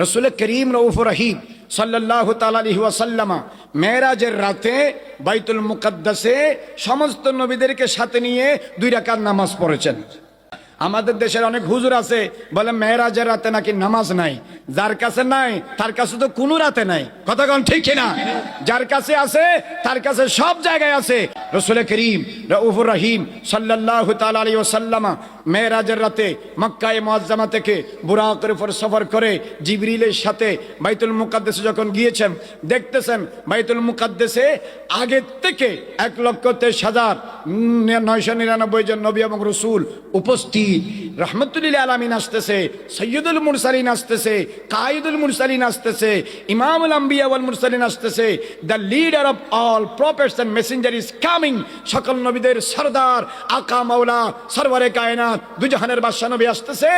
রসুল করিম রউফুর রহিম সাল্লাল্লাহু তাআলা আলাইহি ওয়াসাল্লাম মেরাজের রাতে বাইতুল মুকাদ্দাসে সমস্ত নবীদেরকে সাথে নিয়ে 2 রাকাত নামাজ পড়েছেন। আমাদের দেশের অনেক হুজুর আছে বলে মেরাজের রাতে নাকি নামাজ নাই, যার কাছে নাই তার কাছে তো কোনো রাতে নাই। কথা কোন ঠিক কিনা? যার কাছে আছে তার কাছে সব জায়গায় আছে। রাসূল করিম রউফুর রহিম সাল্লাল্লাহু তাআলা আলাইহি ওয়াসাল্লাম মেরাজের রাতে মক্কায়ে মুআজ্জামা থেকে বুরাকের উপর সফর করে জিবরিলের সাথে বাইতুল মুকাদ্দাসে যখন গিয়েছেন, দেখতেছেন বাইতুল মুকাদ্দাসে আগে থেকে 1,23,999 জন নবী এবং রাসূল উপস্থিত। রহমতুল্লিল আলামিন আসতেছে, সৈয়দুল মুরসালিন আসতেছে, কায়েদুল মুরসালিন আসতেছে, ইমামুল আম্বিয়া ওয়াল মুরসালিন আসতেছে। The leader of all prophets and messenger is coming. সকল নবীদের সরদার আকা মাওলা সরওয়ারে কায়নাত দুজাহানের বাদশা নবী আসতেছে।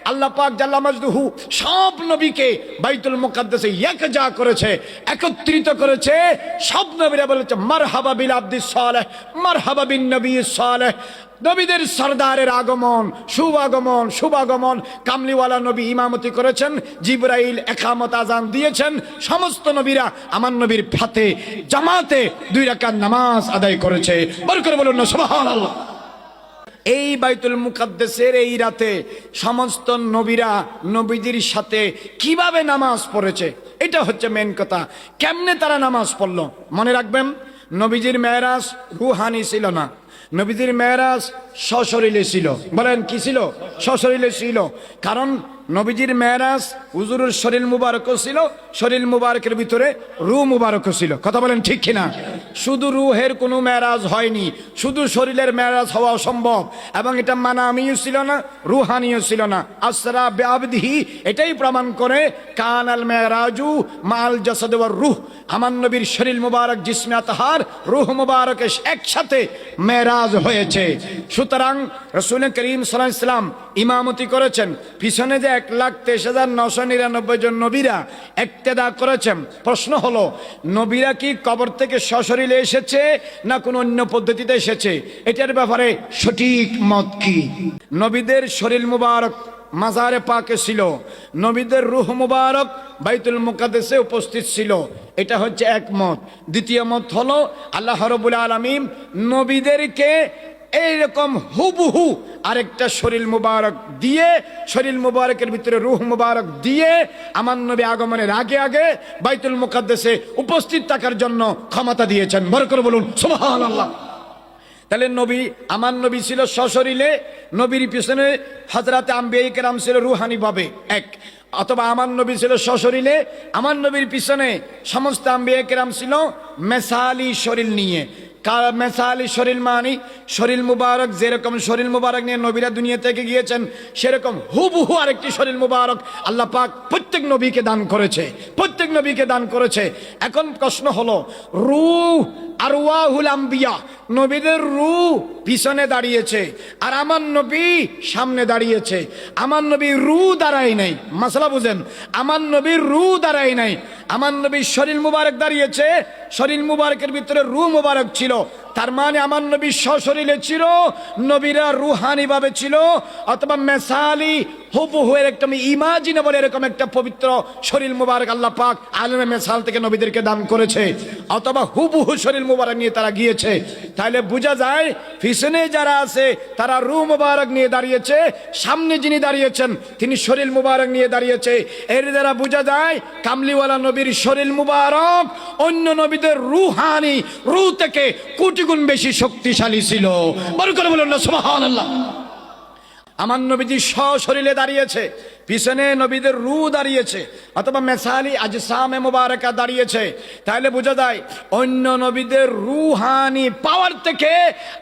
আল্লাহ পাক জাল্লা মাজদুহু সব নবীকে বাইতুল মুকাদ্দাসে একজা করেছে, একত্রিত করেছে। সব নবীরা বলেছে মারহাবা বিল আব্দিস সালেহ, মারহাবা বিন নবী সালেহ। নবীদের সরদারের আগমন, শুভাগমন। কামলিওয়ালা নবী ইমামতি করেছেন, জিবরাইল একামত আজান দিয়েছেন। সমস্ত নবীরা আমার নবীর ফাতে জামাতে 2 রাকাত নামাজ আদায় করেছে। বড় করে বলুন না সুবহানাল্লাহ। এই বাইতুল মুকাদ্দাসের এই রাতে সমস্ত নবীরা নবীজির সাথে কিভাবে নামাজ পড়েছে, এটা হচ্ছে মেন কথা। কেমনে তারা নামাজ পড়লো মনে রাখবেন। নবীজির মেরাজ রুহানি ছিল না, নবীজির মেরাজ সশরীরে ছিল। বলেন কি ছিল? সশরীরে ছিল। কারণ নবীজির মেরাজ হুজুরের শরীর মুবারকও ছিল, শরীর মুবারকের ভিতরে রূহ মুবারকও ছিল। কথা বলেন ঠিক কিনা? শুধু রূহের কোনো মেরাজ হয়নি, শুধু শরীরের মেরাজ হওয়া অসম্ভব। এবং এটা মানামিও ছিল না, রুহানিও ছিল না। আসরা বিআবদিহি এটাই প্রমাণ করে কানাল মেরাজু মাল জাসাদ ওয়ার রূহ। আমার নবীর শরীর মুবারক জিসমে আতহার রূহ মুবারক একসাথে মেরাজ হয়েছে। সুতরাং রাসূল করিম সাল্লাল্লাহু আলাইহি ওয়াসাল্লাম ইমামতি করেছেন, পিছনে যে 1,23,999 জন নবীরা ইক্তেদা করেছেন। প্রশ্ন হলো নবীরা কি কবর থেকে সশরীরে এসেছে না কোন অন্য পদ্ধতিতে এসেছে? এটার ব্যাপারে সঠিক মত কি? নবীদের শরীর মুবারক মাজারে পাকে ছিল, নবীদের রূহ মুবারক বাইতুল মুকাদ্দাসে উপস্থিত ছিল। এটা হচ্ছে এক মত। দ্বিতীয় মত হলো আল্লাহ রাব্বুল আলামিন নবীদেরকে এইরকম হুবহু আরেকটা শরীর মুবারক দিয়ে, শরীর মুবারকের ভিতরে রূহ মুবারক দিয়ে আমার নবী আগমনের আগে আগে বাইতুল মুকাদ্দাসে উপস্থিত থাকার জন্য ক্ষমতা দিয়েছেন। বড় করে বলুন সুবহানাল্লাহ। তাহলে নবী আমার নবী ছিল সশরীরে, নবীর পিছনে হযরতে আম্বিয়া কেরাম ছিল রুহানি ভাবে এক। অথবা আমার নবী ছিল সশরীরে, আমার নবীর পিছনে সমস্ত আম্বিয়া কেরাম ছিল মেসালি শরীর নিয়ে। মেসালি শরীর মানি শরীর মুবারক, যেরকম শরীর মুবারক নিয়ে নবীরা দুনিয়া থেকে গিয়েছেন সেরকম হুবহু আরেকটি শরীর মুবারক আল্লাহ পাক প্রত্যেক নবীকে দান করেছে, প্রত্যেক নবীকে দান করেছে। এখন প্রশ্ন হলো রূহ আরওয়াহুল আম্বিয়া, নবীদের রূহ পিছনে দাঁড়িয়েছে আর আমার নবী সামনে দাঁড়িয়েছে। আমার নবী রূহ দাঁড়ায় নাই। মাসলা বুঝেন? আমার নবীর রূহ দাঁড়ায় নাই, আমার নবীর শরীর মুবারক দাঁড়িয়েছে। শরীর মুবারকের ভিতরে রূহ মুবারক ছিল, তার মানে আমার নবী সশরীরে ছিল, নবীরা রুহানি ভাবে ছিল। অথবা মেসালি হুবহু এরকম ইমাজিনেবল এরকম একটা পবিত্র শরীর মুবারক আল্লাহ পাক আলেমে মেসাল থেকে নবীদেরকে দান করেছে। অথবা হুবহু শরীর মুবারক নিয়ে তারা গিয়েছে। তাহলে বোঝা যায় পিছনে যারা আছে তারা রূহ মুবারক নিয়ে দাঁড়িয়েছে, সামনে যিনি দাঁড়িয়েছেন তিনি শরীর মুবারক নিয়ে দাঁড়িয়েছে। এর দ্বারা বোঝা যায় কামলিওয়ালা নবীর শরীর মুবারক অন্য নবীদের রুহানি রূহ থেকে কোটি গুণ বেশি শক্তিশালী ছিল। বড় করে বলুন না সুবহানাল্লাহ। আমার নবীজি সশরীরে দাঁড়িয়েছে, পিছনে নবীদের রূহ দাঁড়িয়েছে, অথবা মেসালি আজসামে মুবারাকা দাঁড়িয়েছে। তাহলে বোঝা যায় অন্য নবীদের রুহানি পাওয়ার থেকে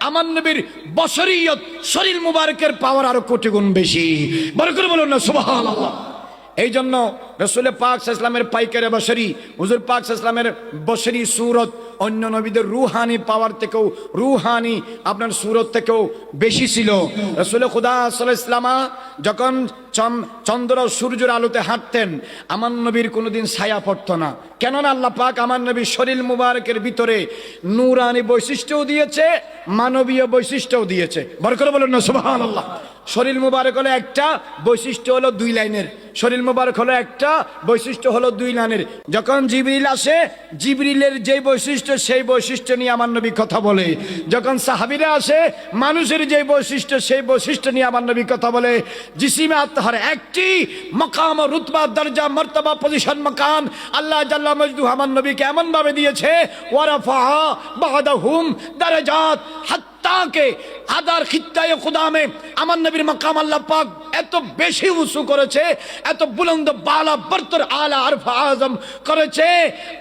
আমার নবীর বশরিয়ত শরীর মুবারকের পাওয়ার আরো কোটি গুণ বেশি। বড় করে বলুন না সুবহানাল্লাহ। এই জন্য রাসূল পাক সাল্লাল্লাহু আলাইহি ওয়াসাল্লামের পাইকারে বশরি, হুজুর পাক সাল্লাল্লাহু আলাইহি ওয়াসাল্লামের বশরি সুরত অন্য নবীদের রুহানি পাওয়ার থেকেও, রুহানি আপনার সুরত থেকেও বেশি ছিল। রাসূল খুদা সাল্লাল্লাহু আলাইহি ওয়াসাল্লাম যখন চন্দ্র সূর্যের আলোতে হাঁটতেন আমার নবীর কোনোদিন ছায়া পড়তো না। কেননা আল্লাহ পাক আমার নবীর শরীর মুবারকের ভিতরে নূরানি বৈশিষ্ট্যও দিয়েছে, মানবীয় বৈশিষ্ট্যও দিয়েছে। বড় করে বলুন না সুবহানাল্লাহ। শরীর মুবারক হলো একটা, বৈশিষ্ট্য হলো দুই লাইনের। শরীর মুবারক হলো একটা, বৈশিষ্ট্য হলো দুই লাইনের। যখন জিবরিল আসে, জিবরিলের যে বৈশিষ্ট্য সেই বৈশিষ্ট্য নিয়ে আমার নবী কথা বলে। যখন সাহাবীরা আসে, মানুষের যে বৈশিষ্ট্য সেই বৈশিষ্ট্য নিয়ে আমার নবী কথা বলে। জিসিমে আত্মার একটি মাকাম, রুতবা, দরজা, মর্তবা, পজিশন, মাকান আল্লাহ জাল্লা মজদু আমার নবীকে এমন ভাবে দিয়েছে, ওয়ারাফা বাদাহুম দারাজাত, হাত্তাকে আদার খিত্তায়ে খুদা মে আমার নবীর মাকাম আল্লাহ পাক এত বেশি উঁচু করেছে, এত বুলন্দ বালা বরতর আলা আরফা আজম করেছে।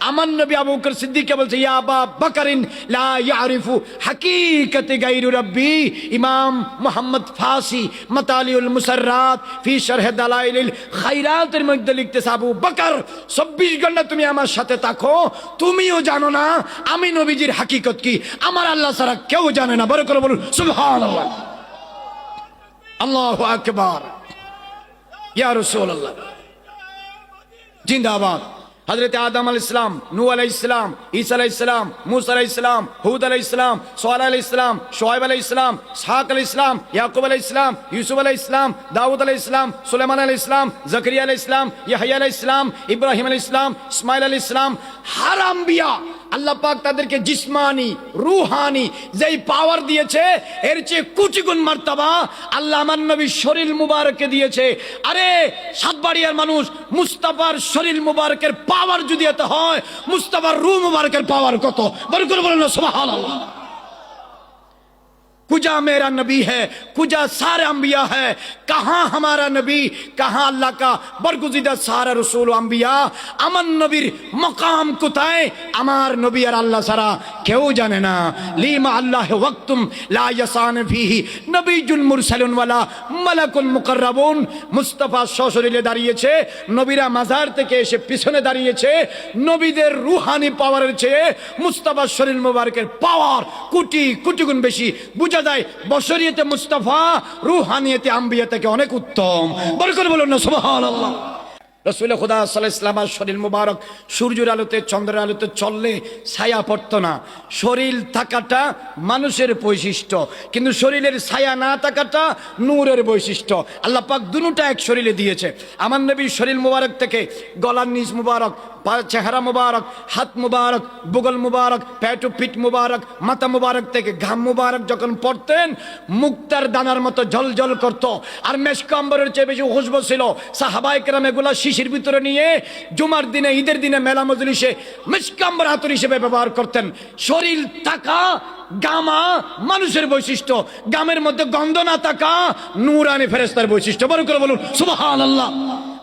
আমার নবী আবু বকর সিদ্দিককে বলছে, ইয়া আবা বকরিন লা ইয়ারিফু হাকিকাতে গায়রু রাব্বি। ইমাম মুহাম্মদ ফাসি মাতালিউল মুসাররাত ফি শরহ দালাইলিল খায়রাতের মধ্যে লিখতেছে, আবু বকর 24 ঘন্টা তুমি আমার সাথে থাকো, তুমিও জানো না আমি নবীজির হাকিকত কি, আমার আল্লাহ ছাড়া কেউ জানে না। বড় করে বলুন সুবহানাল্লাহ, আল্লাহু আকবার, ইয়া রাসূলুল্লাহ। জিন্দাবাদ। হযরত আদম আলাইহিস সালাম, নূহ আলাইহিস সালাম, ঈসা আলাইহিস সালাম, মুসা আলাইহিস সালাম, হুদ আলাইহিস সালাম, সালেহ আলাইহিস সালাম, শুআয়ব আলাইহিস সালাম, ইসহাক আলাইহিস সালাম, ইয়াকুব আলাইহিস সালাম, ইউসুফ আলাইহিস সালাম, দাউদ আলাইহিস সালাম, সুলাইমান আলাইহিস সালাম, জাকারিয়া আলাইহিস সালাম, ইয়াহইয়া আলাইহিস সালাম, ইব্রাহিম আলাইহিস সালাম, ইসমাঈল আলাইহিস সালাম, হার আম্বিয়া আল্লাহ পাক তাদেরকে জিসমানি রূহানি যেই পাওয়ার দিয়েছে এর চেয়ে কোটি গুণ মার্তবা আল্লাহ আমার নবী শরীর মুবারককে দিয়েছে। আরে সাতবাড়িয়ার মানুষ, মুস্তাফার শরীর মুবারকের পাওয়ার যদি এত হয়, মুস্তাফার রূহ মুবারকের পাওয়ার কত? বড় করে বলেন না সুবহানাল্লাহ। कुजा मेरा नबी है, कुजा सारे अंबिया है, कहाँ हमारा नबी, कहाँ अल्लाह का बरगुज़िदा सारा रसूल अंबिया। अमन नबीर मकाम कोथाय, अमार नबी और अल्लाह सारा क्यों जाने ना। लीमा अल्लाह वक्तुम ला यसान फीही नबीजुल मुरसलुन वाला मलकुल मुकर्रबुन। मुस्तफा शरीरे দাঁড়িয়েছে, নবীরা মাজার থেকে এসে পিছনে দাঁড়িয়েছে। নবীদের রূহানি পাওয়ারের চেয়ে মুস্তাফার শরীর মুবারকের পাওয়ার কোটি কোটি গুণ বেশি। বুঝা যায় বশরিয়তে মুস্তাফা রূহানিয়তে আম্বিয়া থেকে অনেক উত্তম। বড় করে বলুন না সুবহানাল্লাহ। রাসূল খুদা সাল্লাল্লাহু আলাইহি ওয়াসাল্লামের শরীর মুবারক সূর্যের আলোতে চন্দ্রের আলোতে চললে ছায়া পড়তো না। শরীর থাকাটা মানুষের বৈশিষ্ট্য, কিন্তু শরীরের ছায়া না থাকাটা নূরের বৈশিষ্ট্য। আল্লাহ পাক দুটোটা এক শরীরে দিয়েছে। আমার নবীর শরীর মুবারক থেকে গলার নিচ মুবারক, চেহারা মুবারক, হাত মুবারক, বুগল মুবারক, পেট ও পিঠ মুবারক, মাথা মুবারক থেকে ঘাম মুবারক যখন পড়তেন মুক্তার দানার মতো ঝলঝল করত। আর মেশক আম্বরের চেয়ে বেশি খুশবু ছিল। সাহাবায়ে কেরাম এগুলা শিশির ভিতরে নিয়ে জুমার দিনে, ঈদের দিনে, মেলা মজলিসে মেশক আম্বর আতর হিসেবে ব্যবহার করতেন। শরীর থাকা গামা মানুষের বৈশিষ্ট্য, গামের মধ্যে গন্ধ না থাকা নূরানি ফেরেশতার বৈশিষ্ট্য। বড় করে বলুন সুবহানাল্লাহ।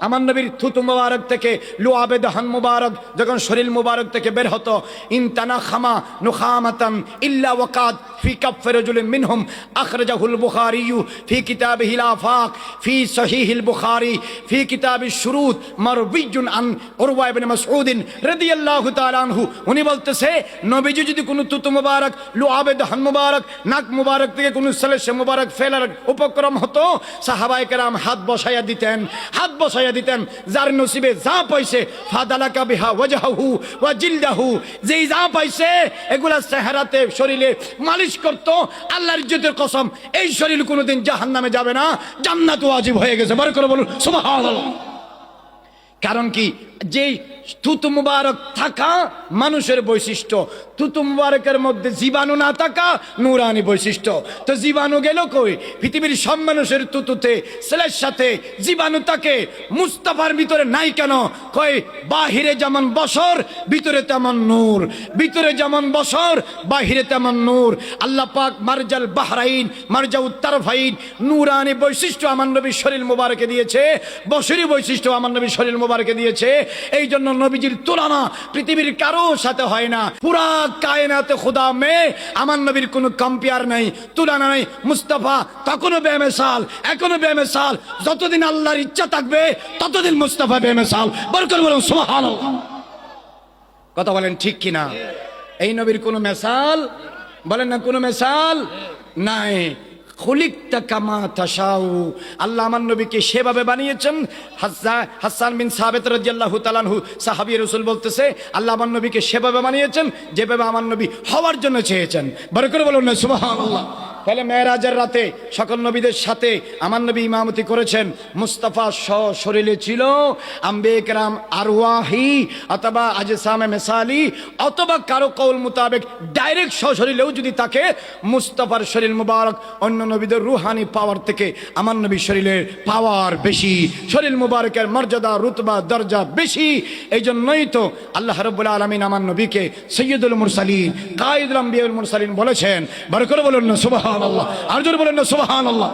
আমার নবীর থুতু মুবারক থেকে লুআবে দহন মুবারক যখন শরীর মুবারক থেকে বের হতো, ইনতানা খামা নুখামাতান ইল্লা ওয়াকাত ফি কাফ রাজুলিন মিনহুম আখরাজাহুল বুখারী ফি কিতাবিহিল আফাক ফি সহিহিল বুখারী ফি কিতাবিশ শুরুত মারবিয়ুন আন উরওয়া ইবনে মাসউদ রাদিয়াল্লাহু তাআলা আনহু। উনি বলতেছে নবীজি যদি কোনো থুতু মুবারক, লুআবে দহন মুবারক, নাক মুবারক থেকে কোনো সলেশে মুবারক ফেলার উপক্রম হতো, সাহাবায়ে কেরাম হাত বসায়া দিতেন, হাত বসায়া দিতেন। যার নসিবে যা পাইছে ফাদালাকা বিহা ওয়াজহাহু ওয়া জিলদাহু, যেই যা পাইছে এগুলা চেহারাতে শরীরে মালিশ করত। আল্লাহর ইজ্জতের কসম, এই শরীর কোনোদিন জাহান্নামে যাবে না, জান্নাত ওয়াজিব হয়ে গেছে। বড় করে বলুন সুবহানাল্লাহ। কারণ কি, যে থুতু মুবারক থাকা মানুষের বৈশিষ্ট্য, থুতু মুবারকের মধ্যে জীবাণু না থাকা নূরানি বৈশিষ্ট্য। তো জীবাণু গেল কই? পৃথিবীর সব মানুষের থুতুতে ছেলের সাথে জীবাণু থাকে, মুস্তাফার ভিতরে নাই কেন? কই বাহিরে যেমন বশর ভিতরে তেমন নূর, ভিতরে যেমন বশর বাহিরে তেমন নূর। আল্লাহ পাক মারজাল বাহরাইন মারজাউত তারফাইন নূরানি বৈশিষ্ট্য আমার নবীর শরীর মুবারকে দিয়েছে, বশরি বৈশিষ্ট্য আমার নবীর শরীর মুবারকে দিয়েছে। এই জন্য নবীজির তুলনা পৃথিবীর কারো সাথে হয় না। পুরা কায়নাতে খুদা মে আমার নবীর কোনো কম্পেয়ার নাই, তুলনা নাই। মুস্তাফা তখনও বেমিসাল, এখনো বেমিসাল। যতদিন আল্লাহর ইচ্ছা থাকবে ততদিন মুস্তাফা বেমিসাল। বরকত বলুন সুবহানাল্লাহ। কথা বলেন ঠিক কিনা? এই নবীর কোনো মিসাল, বলেন না কোনো মিসাল নাই। খুলিকতা কামা তাশাউ, আল্লাহ আমার নবীকে সেভাবে বানিয়েছেন। হাসান বিন সাবিত রাদিয়াল্লাহু তাআলা আনহু সাহাবী রাসূল বলতেছে, আল্লাহ আমার নবীকে সেভাবে বানিয়েছেন যেভাবে আমার নবী হওয়ার জন্য চেয়েছেন। বড় করে বলুন না সুবহানাল্লাহ। তাহলে মেরাজের রাতে সকল নবীদের সাথে আমার নবী ইমামতি করেছেন। মুস্তাফা শরীরে ছিল আম্বিয়া কেরাম আরওয়াহি অথবা আজসামে মেসালি অথবা কারো কৌল মোতাবেক ডাইরেক্ট সশরীরেও যদি তাকে, মুস্তাফার শরীর মুবারক অন্য নবীদের রুহানি পাওয়ার থেকে আমার নবীর শরীরের পাওয়ার বেশি, শরীর মুবারকের মর্যাদা রুতবা দরজা বেশি। এই জন্যই তো আল্লাহ রাব্বুল আলামিন আমার নবীকে সৈয়দুল মুরসালিন কায়েদুল আম্বিয়া ওয়াল মুরসালিন বলেছেন। বড় করে বলুন না সুবহানাল্লাহ, আর জোরে বলুন না সুবহানাল্লাহ।